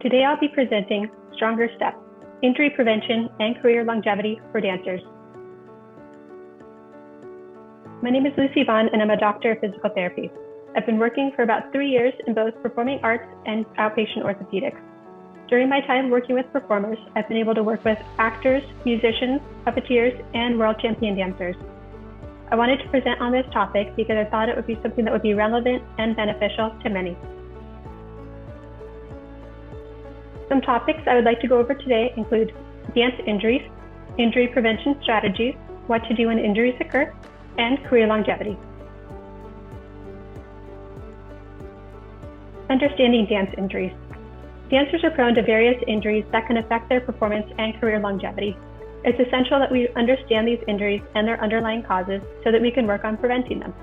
Today I'll be presenting Stronger Steps, Injury Prevention and Career Longevity for Dancers. My name is Lucy Vaughn and I'm a doctor of physical therapy. I've been working for about 3 years in both performing arts and outpatient orthopedics. During my time working with performers, I've been able to work with actors, musicians, puppeteers, and world champion dancers. I wanted to present on this topic because I thought it would be something that would be relevant and beneficial to many. Some topics I would like to go over today include dance injuries, injury prevention strategies, what to do when injuries occur, and career longevity. Understanding dance injuries. Dancers are prone to various injuries that can affect their performance and career longevity. It's essential that we understand these injuries and their underlying causes so that we can work on preventing them.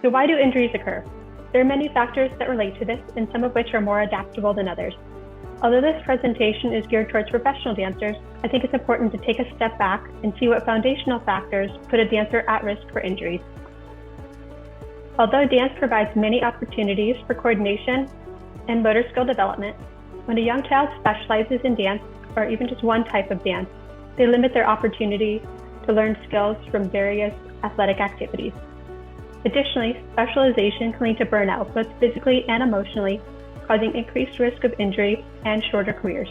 So why do injuries occur? There are many factors that relate to this, and some of which are more adaptable than others. Although this presentation is geared towards professional dancers, I think it's important to take a step back and see what foundational factors put a dancer at risk for injuries. Although dance provides many opportunities for coordination and motor skill development, when a young child specializes in dance, or even just one type of dance, they limit their opportunity to learn skills from various athletic activities. Additionally, specialization can lead to burnout, both physically and emotionally, causing increased risk of injury and shorter careers.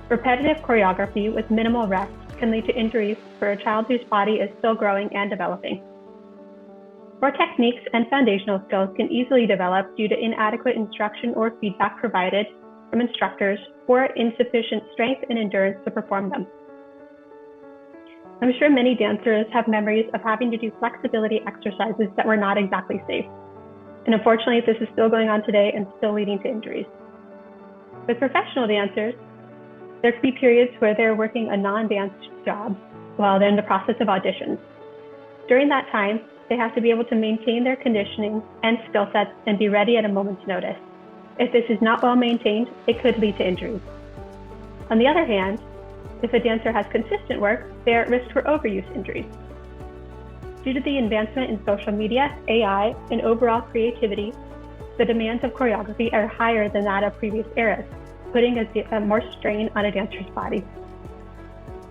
Repetitive choreography with minimal rest can lead to injuries for a child whose body is still growing and developing. Poor techniques and foundational skills can easily develop due to inadequate instruction or feedback provided from instructors or insufficient strength and endurance to perform them. I'm sure many dancers have memories of having to do flexibility exercises that were not exactly safe. And unfortunately, this is still going on today and still leading to injuries. With professional dancers, there could be periods where they're working a non-dance job while they're in the process of auditions. During that time, they have to be able to maintain their conditioning and skill sets and be ready at a moment's notice. If this is not well maintained, it could lead to injuries. On the other hand, if a dancer has consistent work, they are at risk for overuse injuries. Due to the advancement in social media, AI, and overall creativity, the demands of choreography are higher than that of previous eras, putting more strain on a dancer's body.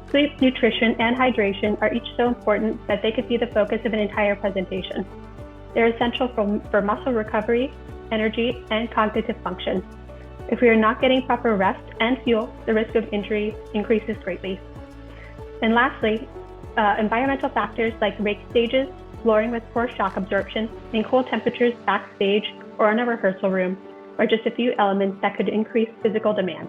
Sleep, nutrition, and hydration are each so important that they could be the focus of an entire presentation. They're essential for muscle recovery, energy, and cognitive function. If we are not getting proper rest and fuel, the risk of injury increases greatly. And lastly, environmental factors like rake stages, flooring with poor shock absorption, and cool temperatures backstage or in a rehearsal room are just a few elements that could increase physical demand.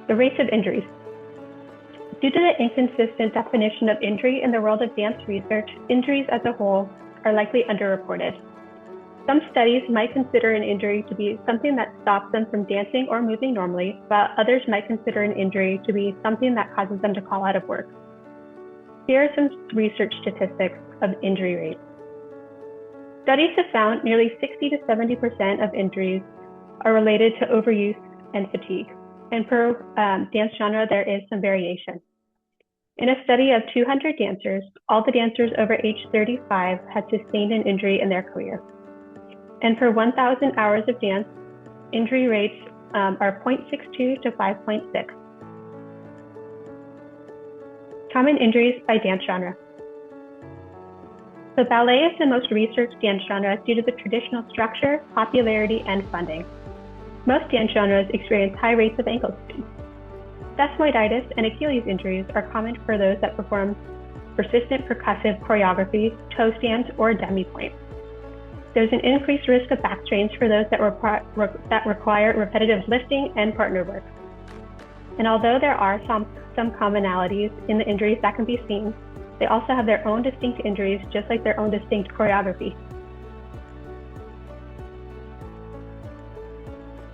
The rates of injuries. Due to the inconsistent definition of injury in the world of dance research, injuries as a whole are likely underreported. Some studies might consider an injury to be something that stops them from dancing or moving normally, while others might consider an injury to be something that causes them to call out of work. Here are some research statistics of injury rates. Studies have found nearly 60 to 70% of injuries are related to overuse and fatigue. And per dance genre, there is some variation. In a study of 200 dancers, all the dancers over age 35 had sustained an injury in their career. And per 1,000 hours of dance, injury rates are 0.62 to 5.6. Common injuries by dance genre. So ballet is the most researched dance genre due to the traditional structure, popularity, and funding. Most dance genres experience high rates of ankle sprains. Desmoiditis and Achilles injuries are common for those that perform persistent percussive choreography, toe stands, or demi-pointe. There's an increased risk of back strains for those that require repetitive lifting and partner work. And although there are some commonalities in the injuries that can be seen, they also have their own distinct injuries, just like their own distinct choreography.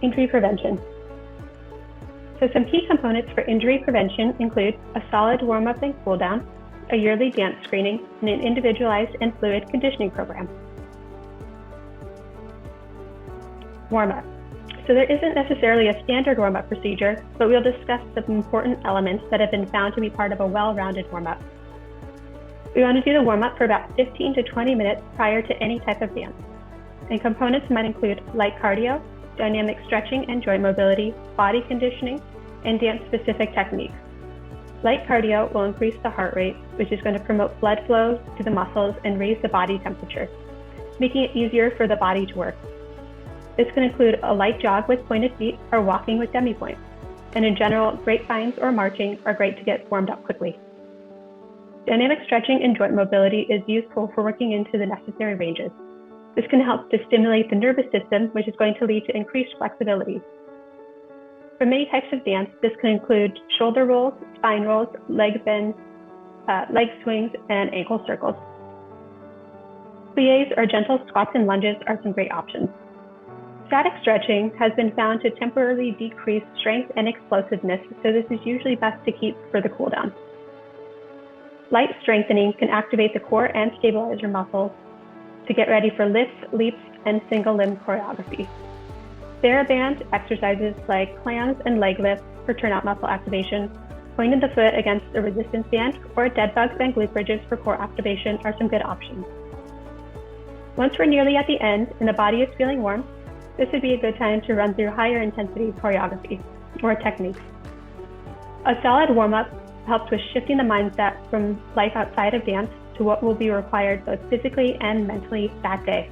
Injury prevention. So some key components for injury prevention include a solid warm-up and cool-down, a yearly dance screening, and an individualized and fluid conditioning program. Warm-up. So there isn't necessarily a standard warm-up procedure, but we'll discuss some important elements that have been found to be part of a well-rounded warm-up. We want to do the warm-up for about 15 to 20 minutes prior to any type of dance. And components might include light cardio, dynamic stretching and joint mobility, body conditioning, and dance-specific techniques. Light cardio will increase the heart rate, which is going to promote blood flow to the muscles and raise the body temperature, making it easier for the body to work. This can include a light jog with pointed feet or walking with demi-pointe. And in general, grapevines or marching are great to get warmed up quickly. Dynamic stretching and joint mobility is useful for working into the necessary ranges. This can help to stimulate the nervous system, which is going to lead to increased flexibility. For many types of dance, this can include shoulder rolls, spine rolls, leg bends, leg swings, and ankle circles. Pliés or gentle squats and lunges are some great options. Static stretching has been found to temporarily decrease strength and explosiveness, so this is usually best to keep for the cool down. Light strengthening can activate the core and stabilize your muscles to get ready for lifts, leaps, and single limb choreography. TheraBand exercises like clams and leg lifts for turnout muscle activation, pointing the foot against a resistance band, or dead bugs and glute bridges for core activation are some good options. Once we're nearly at the end and the body is feeling warm, this would be a good time to run through higher intensity choreography or techniques. A solid warm-up helps with shifting the mindset from life outside of dance to what will be required both physically and mentally that day.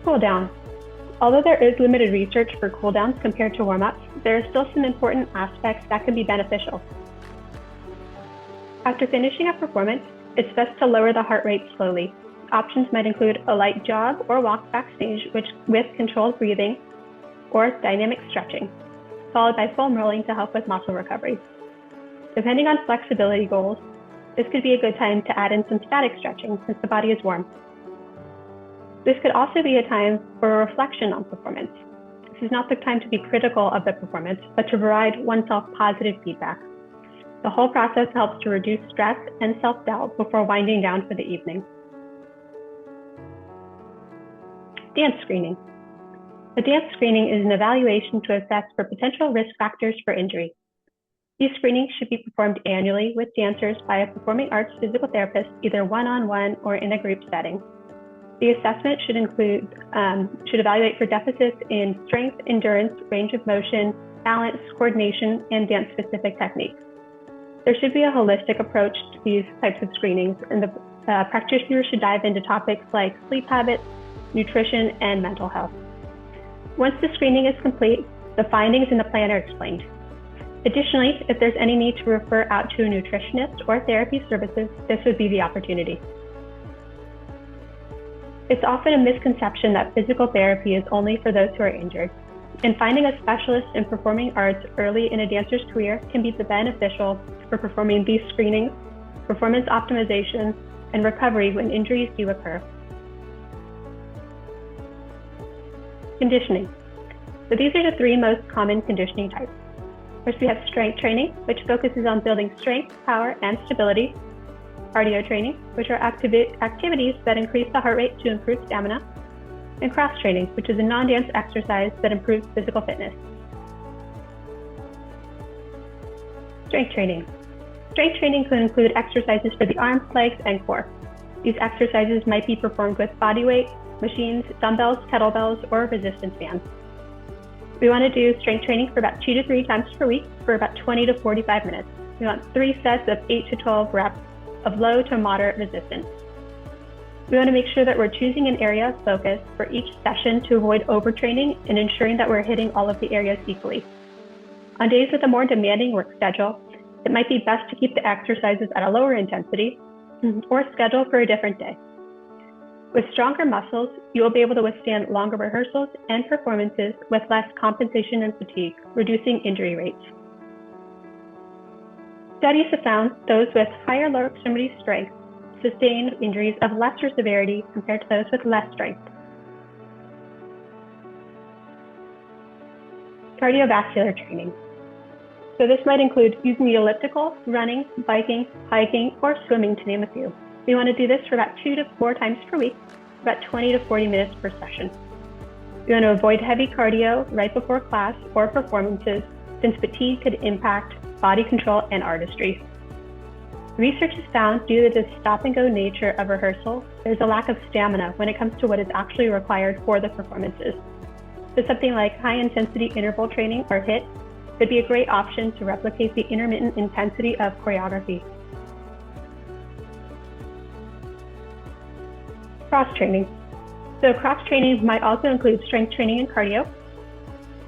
Cool down. Although there is limited research for cool downs compared to warm-ups, there are still some important aspects that can be beneficial. After finishing a performance, it's best to lower the heart rate slowly. Options might include a light jog or walk backstage with controlled breathing or dynamic stretching, followed by foam rolling to help with muscle recovery. Depending on flexibility goals, this could be a good time to add in some static stretching since the body is warm. This could also be a time for a reflection on performance. This is not the time to be critical of the performance, but to provide oneself positive feedback. The whole process helps to reduce stress and self-doubt before winding down for the evening. Dance screening. A dance screening is an evaluation to assess for potential risk factors for injury. These screenings should be performed annually with dancers by a performing arts physical therapist, either one-on-one or in a group setting. The assessment should evaluate for deficits in strength, endurance, range of motion, balance, coordination, and dance-specific techniques. There should be a holistic approach to these types of screenings, and the practitioner should dive into topics like sleep habits, nutrition, and mental health. Once the screening is complete, the findings in the plan are explained. Additionally, if there's any need to refer out to a nutritionist or therapy services, this would be the opportunity. It's often a misconception that physical therapy is only for those who are injured, and finding a specialist in performing arts early in a dancer's career can be beneficial for performing these screenings, performance optimization, and recovery when injuries do occur. Conditioning. So these are the three most common conditioning types. First, we have strength training, which focuses on building strength, power, and stability. Cardio training, which are activities that increase the heart rate to improve stamina. And cross training, which is a non-dance exercise that improves physical fitness. Strength training. Strength training could include exercises for the arms, legs, and core. These exercises might be performed with body weight, machines, dumbbells, kettlebells, or resistance bands. We want to do strength training for about 2 to 3 times per week for about 20 to 45 minutes. We want 3 sets of 8 to 12 reps of low to moderate resistance. We want to make sure that we're choosing an area of focus for each session to avoid overtraining and ensuring that we're hitting all of the areas equally. On days with a more demanding work schedule, it might be best to keep the exercises at a lower intensity or schedule for a different day. With stronger muscles, you will be able to withstand longer rehearsals and performances with less compensation and fatigue, reducing injury rates. Studies have found those with higher lower extremity strength sustain injuries of lesser severity compared to those with less strength. Cardiovascular training. So this might include using the elliptical, running, biking, hiking, or swimming, to name a few. We want to do this for about 2 to 4 times per week, about 20 to 40 minutes per session. We want to avoid heavy cardio right before class or performances, since fatigue could impact body control, and artistry. Research has found due to the stop-and-go nature of rehearsal, there's a lack of stamina when it comes to what is actually required for the performances. So something like high-intensity interval training, or HIIT, could be a great option to replicate the intermittent intensity of choreography. Cross-training. So cross-training might also include strength training and cardio,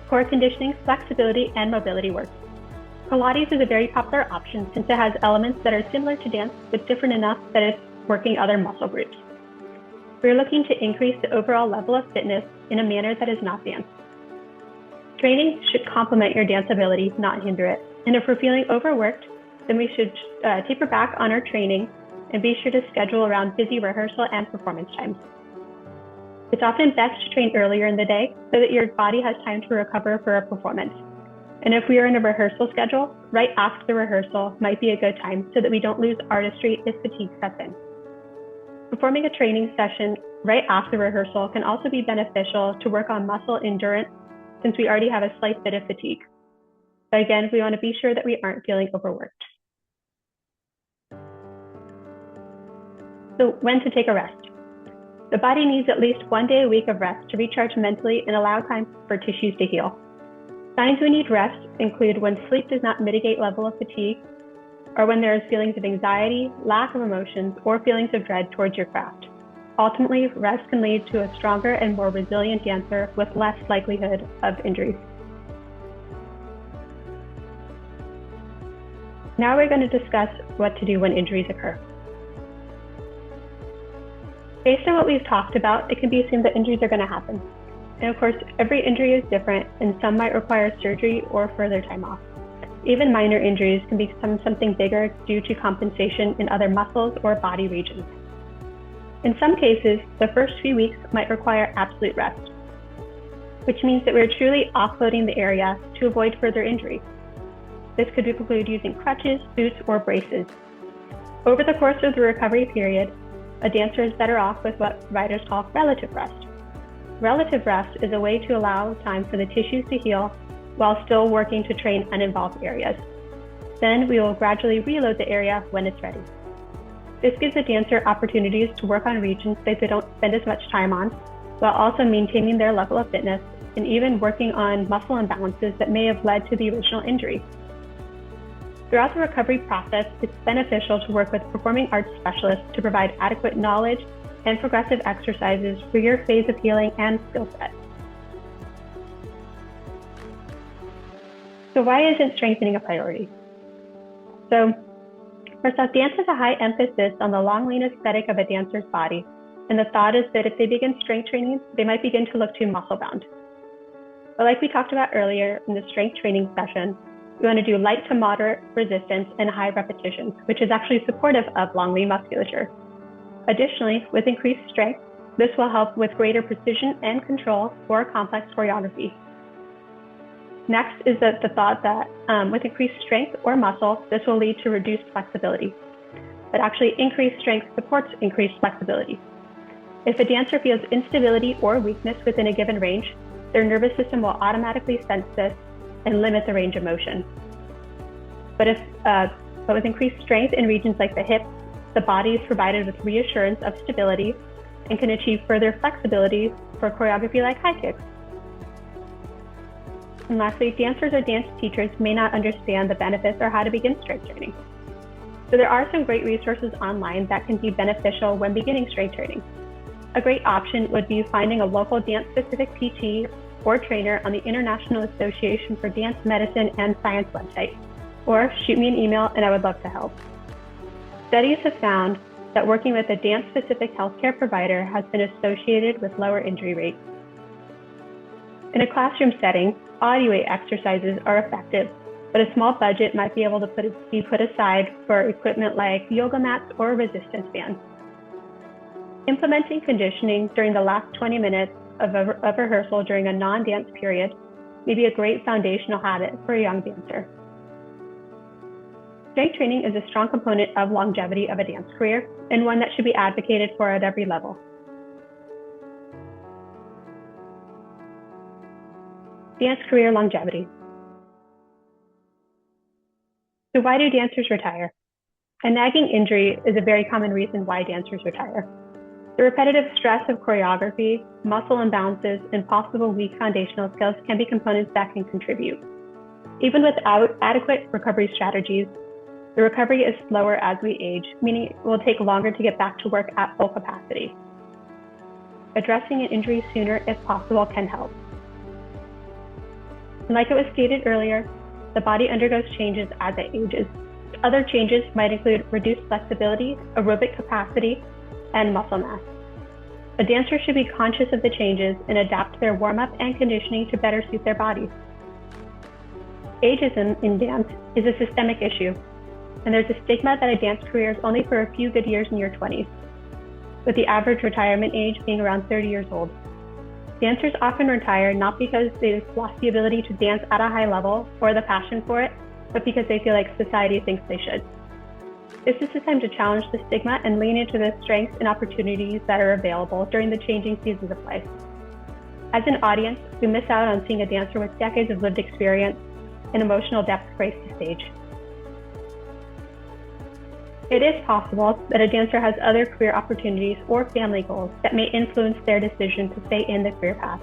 core conditioning, flexibility, and mobility work. Pilates is a very popular option since it has elements that are similar to dance but different enough that it's working other muscle groups. We're looking to increase the overall level of fitness in a manner that is not dance. Training should complement your dance ability, not hinder it. And if we're feeling overworked, then we should taper back on our training and be sure to schedule around busy rehearsal and performance times. It's often best to train earlier in the day so that your body has time to recover for a performance. And if we are in a rehearsal schedule, right after the rehearsal might be a good time so that we don't lose artistry if fatigue sets in. Performing a training session right after rehearsal can also be beneficial to work on muscle endurance since we already have a slight bit of fatigue. But again, we want to be sure that we aren't feeling overworked. So when to take a rest? The body needs at least 1 day a week of rest to recharge mentally and allow time for tissues to heal. Signs we need rest include when sleep does not mitigate level of fatigue, or when there is feelings of anxiety, lack of emotions, or feelings of dread towards your craft. Ultimately, rest can lead to a stronger and more resilient dancer with less likelihood of injuries. Now we're going to discuss what to do when injuries occur. Based on what we've talked about, it can be assumed that injuries are going to happen. And of course, every injury is different, and some might require surgery or further time off. Even minor injuries can become something bigger due to compensation in other muscles or body regions. In some cases, the first few weeks might require absolute rest, which means that we're truly offloading the area to avoid further injury. This could include using crutches, boots, or braces. Over the course of the recovery period, a dancer is better off with what writers call relative rest. Relative rest is a way to allow time for the tissues to heal while still working to train uninvolved areas. Then we will gradually reload the area when it's ready. This gives the dancer opportunities to work on regions that they don't spend as much time on, while also maintaining their level of fitness and even working on muscle imbalances that may have led to the original injury. Throughout the recovery process, it's beneficial to work with performing arts specialists to provide adequate knowledge and progressive exercises for your phase of healing and skill set. So why isn't strengthening a priority? So first off, dance has a high emphasis on the long, lean aesthetic of a dancer's body. And the thought is that if they begin strength training, they might begin to look too muscle-bound. But like we talked about earlier in the strength training session, we want to do light to moderate resistance and high repetitions, which is actually supportive of long, lean musculature. Additionally, with increased strength, this will help with greater precision and control for complex choreography. Next is the thought that with increased strength or muscle, this will lead to reduced flexibility. But actually, increased strength supports increased flexibility. If a dancer feels instability or weakness within a given range, their nervous system will automatically sense this and limit the range of motion. But with increased strength in regions like the hips, the body is provided with reassurance of stability and can achieve further flexibility for choreography like high kicks. And lastly, dancers or dance teachers may not understand the benefits or how to begin strength training. So there are some great resources online that can be beneficial when beginning strength training. A great option would be finding a local dance-specific PT or trainer on the International Association for Dance Medicine and Science website, or shoot me an email and I would love to help. Studies have found that working with a dance-specific healthcare provider has been associated with lower injury rates. In a classroom setting, body weight exercises are effective, but a small budget might be able to be put aside for equipment like yoga mats or resistance bands. Implementing conditioning during the last 20 minutes of rehearsal during a non-dance period may be a great foundational habit for a young dancer. Strength training is a strong component of longevity of a dance career and one that should be advocated for at every level. Dance career longevity. So why do dancers retire? A nagging injury is a very common reason why dancers retire. The repetitive stress of choreography, muscle imbalances, and possible weak foundational skills can be components that can contribute. Even without adequate recovery strategies, the recovery is slower as we age, meaning it will take longer to get back to work at full capacity. Addressing an injury sooner, if possible, can help. And like it was stated earlier, the body undergoes changes as it ages. Other changes might include reduced flexibility, aerobic capacity, and muscle mass. A dancer should be conscious of the changes and adapt their warm-up and conditioning to better suit their bodies. Ageism in dance is a systemic issue, and there's a stigma that a dance career is only for a few good years in your 20s, with the average retirement age being around 30 years old. Dancers often retire not because they've lost the ability to dance at a high level or the passion for it, but because they feel like society thinks they should. This is the time to challenge the stigma and lean into the strengths and opportunities that are available during the changing seasons of life. As an audience, we miss out on seeing a dancer with decades of lived experience and emotional depth grace the stage. It is possible that a dancer has other career opportunities or family goals that may influence their decision to stay in the career path.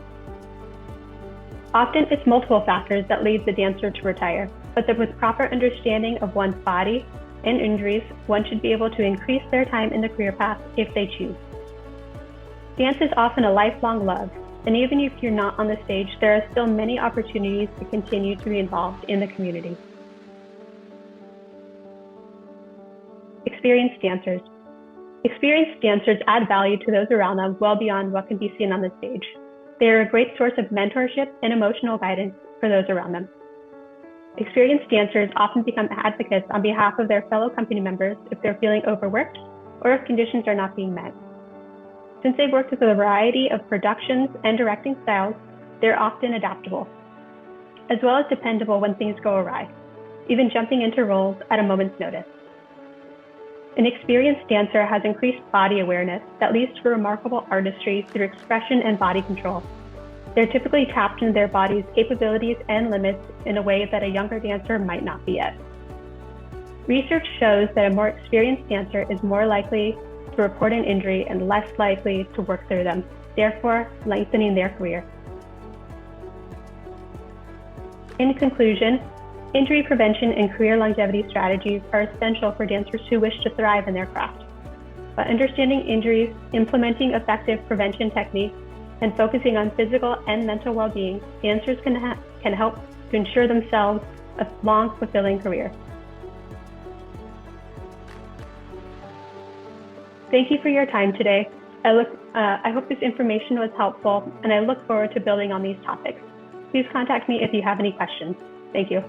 Often it's multiple factors that lead the dancer to retire, but that with proper understanding of one's body and injuries, one should be able to increase their time in the career path if they choose. Dance is often a lifelong love, and even if you're not on the stage, there are still many opportunities to continue to be involved in the community. Experienced dancers. Experienced dancers add value to those around them well beyond what can be seen on the stage. They are a great source of mentorship and emotional guidance for those around them. Experienced dancers often become advocates on behalf of their fellow company members if they're feeling overworked or if conditions are not being met. Since they've worked with a variety of productions and directing styles, they're often adaptable, as well as dependable when things go awry, even jumping into roles at a moment's notice. An experienced dancer has increased body awareness that leads to remarkable artistry through expression and body control. They're typically tapped into their body's capabilities and limits in a way that a younger dancer might not be yet. Research shows that a more experienced dancer is more likely to report an injury and less likely to work through them, therefore lengthening their career. In conclusion, injury prevention and career longevity strategies are essential for dancers who wish to thrive in their craft. By understanding injuries, implementing effective prevention techniques, and focusing on physical and mental well-being, dancers can help to ensure themselves a long, fulfilling career. Thank you for your time today. I hope this information was helpful, and I look forward to building on these topics. Please contact me if you have any questions. Thank you.